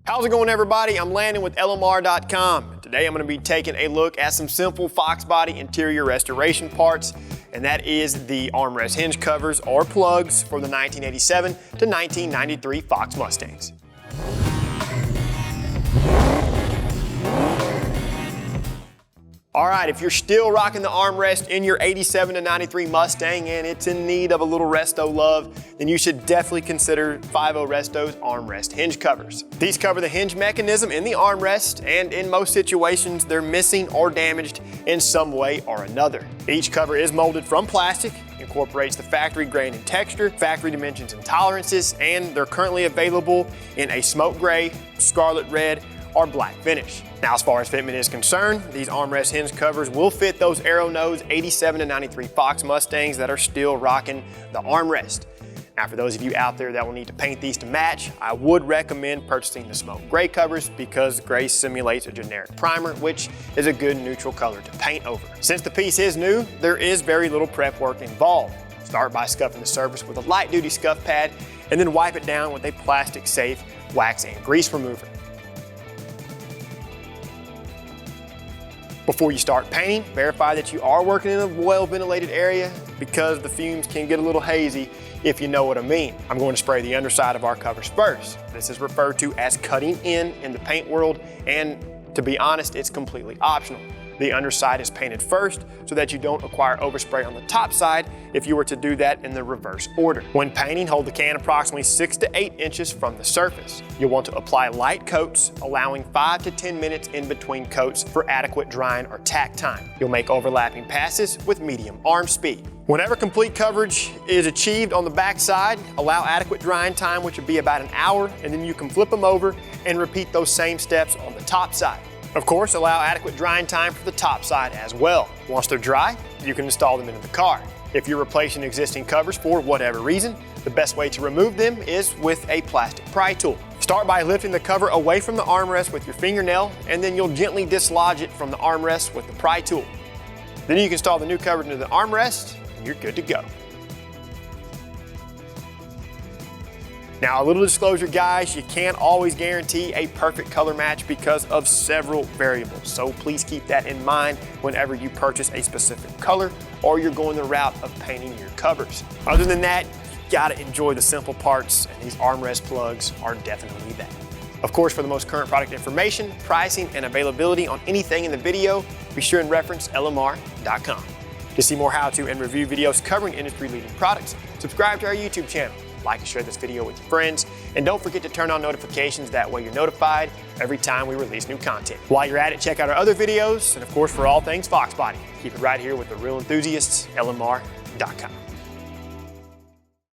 How's it going, everybody? I'm Landon with LMR.com. Today I'm going to be taking a look at some simple Fox Body interior restoration parts, and that is the armrest hinge covers or plugs for the 1987 to 1993 Fox Mustangs. All right, if you're still rocking the armrest in your 87 to 93 Mustang and it's in need of a little resto love, then you should definitely consider 50 Restos armrest hinge covers. These cover the hinge mechanism in the armrest, and in most situations, they're missing or damaged in some way or another. Each cover is molded from plastic, incorporates the factory grain and texture, factory dimensions and tolerances, and they're currently available in a smoke gray, scarlet red, or black finish. Now, as far as fitment is concerned, these armrest hinge covers will fit those arrow nose 87 to 93 Fox Mustangs that are still rocking the armrest. Now, for those of you out there that will need to paint these to match, I would recommend purchasing the smoke gray covers because gray simulates a generic primer, which is a good neutral color to paint over. Since the piece is new, there is very little prep work involved. Start by scuffing the surface with a light duty scuff pad and then wipe it down with a plastic safe wax and grease remover. Before you start painting, verify that you are working in a well-ventilated area because the fumes can get a little hazy, if you know what I mean. I'm going to spray the underside of our covers first. This is referred to as cutting in the paint world, and to be honest, it's completely optional. The underside is painted first so that you don't acquire overspray on the top side if you were to do that in the reverse order. When painting, hold the can approximately 6 to 8 inches from the surface. You'll want to apply light coats, allowing 5 to 10 minutes in between coats for adequate drying or tack time. You'll make overlapping passes with medium arm speed. Whenever complete coverage is achieved on the back side, allow adequate drying time, which would be about an hour, and then you can flip them over and repeat those same steps on the top side. Of course, allow adequate drying time for the top side as well. Once they're dry, you can install them into the car. If you're replacing existing covers for whatever reason, the best way to remove them is with a plastic pry tool. Start by lifting the cover away from the armrest with your fingernail, and then you'll gently dislodge it from the armrest with the pry tool. Then you can install the new cover into the armrest, and you're good to go. Now, a little disclosure, guys, you can't always guarantee a perfect color match because of several variables. So please keep that in mind whenever you purchase a specific color or you're going the route of painting your covers. Other than that, you gotta enjoy the simple parts, and these armrest plugs are definitely that. Of course, for the most current product information, pricing, and availability on anything in the video, be sure and reference LMR.com. To see more how-to and review videos covering industry-leading products, subscribe to our YouTube channel. Like and share this video with your friends, and don't forget to turn on notifications. That way you're notified every time we release new content. While you're at it, check out our other videos, and of course, for all things Fox Body, keep it right here with the real enthusiasts, LMR.com.